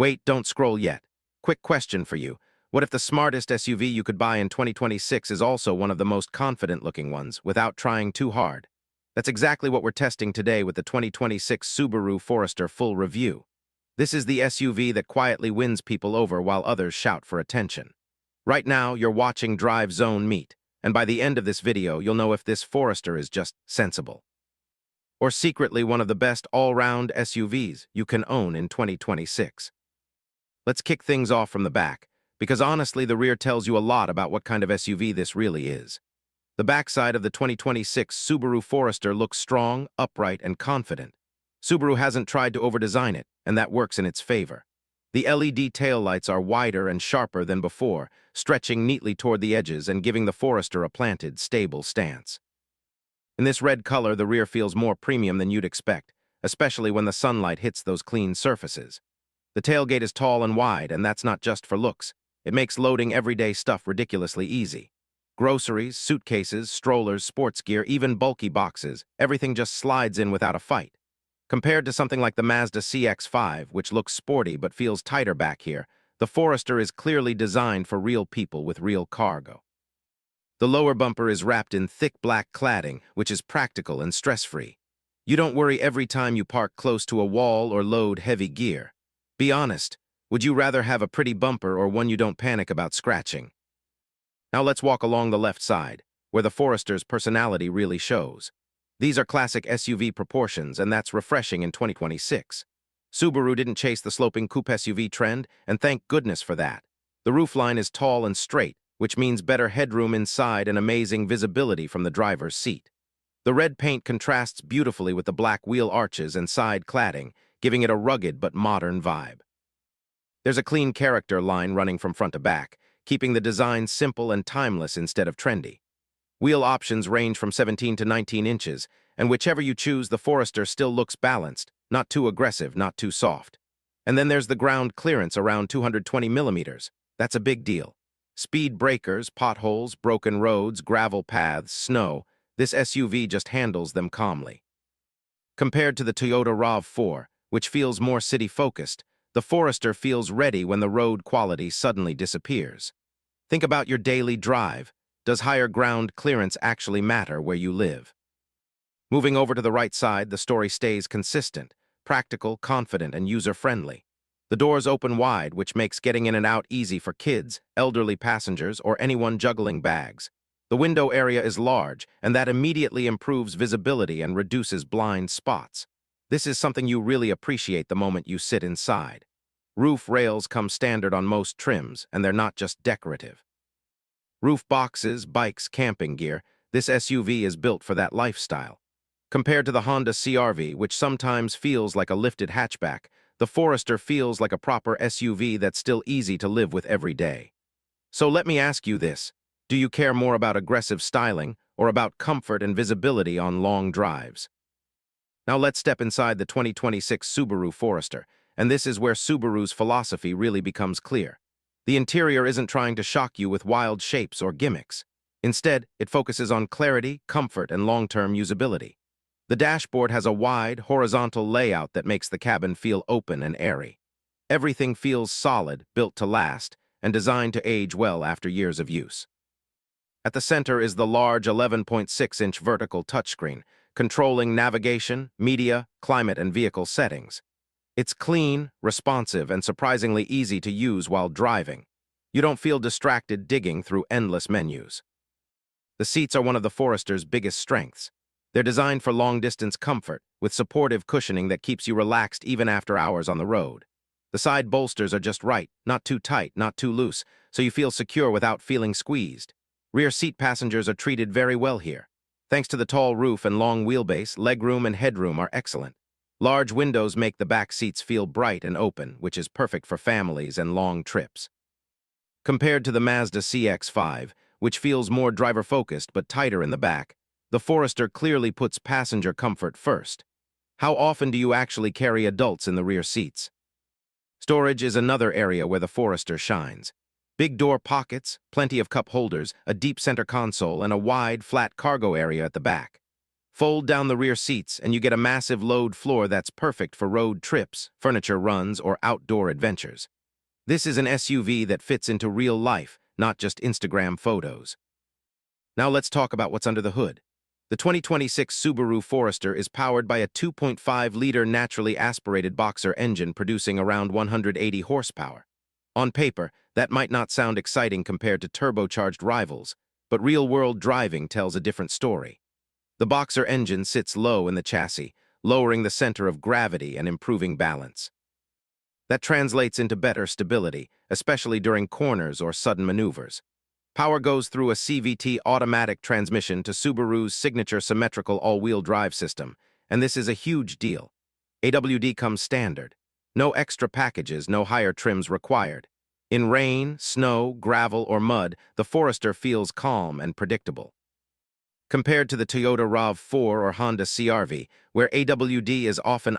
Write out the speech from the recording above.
Wait, don't scroll yet. Quick question for you. What if the smartest SUV you could buy in 2026 is also one of the most confident-looking ones, without trying too hard? That's exactly what we're testing today with the 2026 Subaru Forester full review. This is the SUV that quietly wins people over while others shout for attention. Right now, you're watching Drive Zone meet, and by the end of this video, you'll know if this Forester is just sensible or secretly one of the best all-round SUVs you can own in 2026. Let's kick things off from the back, because honestly, the rear tells you a lot about what kind of SUV this really is. The backside of the 2026 Subaru Forester looks strong, upright, and confident. Subaru hasn't tried to overdesign it, and that works in its favor. The LED taillights are wider and sharper than before, stretching neatly toward the edges and giving the Forester a planted, stable stance. In this red color, the rear feels more premium than you'd expect, especially when the sunlight hits those clean surfaces. The tailgate is tall and wide, and that's not just for looks. It makes loading everyday stuff ridiculously easy. Groceries, suitcases, strollers, sports gear, even bulky boxes, everything just slides in without a fight. Compared to something like the Mazda CX-5, which looks sporty but feels tighter back here, the Forester is clearly designed for real people with real cargo. The lower bumper is wrapped in thick black cladding, which is practical and stress-free. You don't worry every time you park close to a wall or load heavy gear. Be honest, would you rather have a pretty bumper or one you don't panic about scratching? Now let's walk along the left side, where the Forester's personality really shows. These are classic SUV proportions, and that's refreshing in 2026. Subaru didn't chase the sloping coupe SUV trend, and thank goodness for that. The roofline is tall and straight, which means better headroom inside and amazing visibility from the driver's seat. The red paint contrasts beautifully with the black wheel arches and side cladding, giving it a rugged but modern vibe. There's a clean character line running from front to back, keeping the design simple and timeless instead of trendy. Wheel options range from 17 to 19 inches, and whichever you choose, the Forester still looks balanced, not too aggressive, not too soft. And then there's the ground clearance around 220 millimeters. That's a big deal. Speed breakers, potholes, broken roads, gravel paths, snow, this SUV just handles them calmly. Compared to the Toyota RAV4, which feels more city-focused, the Forester feels ready when the road quality suddenly disappears. Think about your daily drive. Does higher ground clearance actually matter where you live? Moving over to the right side, the story stays consistent, practical, confident, and user-friendly. The doors open wide, which makes getting in and out easy for kids, elderly passengers, or anyone juggling bags. The window area is large, and that immediately improves visibility and reduces blind spots. This is something you really appreciate the moment you sit inside. Roof rails come standard on most trims, and they're not just decorative. Roof boxes, bikes, camping gear, this SUV is built for that lifestyle. Compared to the Honda CR-V, which sometimes feels like a lifted hatchback, the Forester feels like a proper SUV that's still easy to live with every day. So let me ask you this. Do you care more about aggressive styling or about comfort and visibility on long drives? Now let's step inside the 2026 Subaru Forester, and this is where Subaru's philosophy really becomes clear. The interior isn't trying to shock you with wild shapes or gimmicks. Instead, it focuses on clarity, comfort, and long-term usability. The dashboard has a wide, horizontal layout that makes the cabin feel open and airy. Everything feels solid, built to last, and designed to age well after years of use. At the center is the large 11.6-inch vertical touchscreen, controlling navigation, media, climate, and vehicle settings. It's clean, responsive, and surprisingly easy to use while driving. You don't feel distracted digging through endless menus. The seats are one of the Forester's biggest strengths. They're designed for long-distance comfort, with supportive cushioning that keeps you relaxed even after hours on the road. The side bolsters are just right, not too tight, not too loose, so you feel secure without feeling squeezed. Rear seat passengers are treated very well here. Thanks to the tall roof and long wheelbase, legroom and headroom are excellent. Large windows make the back seats feel bright and open, which is perfect for families and long trips. Compared to the Mazda CX-5, which feels more driver-focused but tighter in the back, the Forester clearly puts passenger comfort first. How often do you actually carry adults in the rear seats? Storage is another area where the Forester shines. Big door pockets, plenty of cup holders, a deep center console, and a wide, flat cargo area at the back. Fold down the rear seats and you get a massive load floor that's perfect for road trips, furniture runs, or outdoor adventures. This is an SUV that fits into real life, not just Instagram photos. Now let's talk about what's under the hood. The 2026 Subaru Forester is powered by a 2.5-liter naturally aspirated boxer engine producing around 180 horsepower. On paper, that might not sound exciting compared to turbocharged rivals, but real-world driving tells a different story. The boxer engine sits low in the chassis, lowering the center of gravity and improving balance. That translates into better stability, especially during corners or sudden maneuvers. Power goes through a CVT automatic transmission to Subaru's signature symmetrical all-wheel drive system, and this is a huge deal. AWD comes standard. No extra packages, no higher trims required. In rain, snow, gravel, or mud, the Forester feels calm and predictable. Compared to the Toyota RAV4 or Honda CR-V, where AWD is often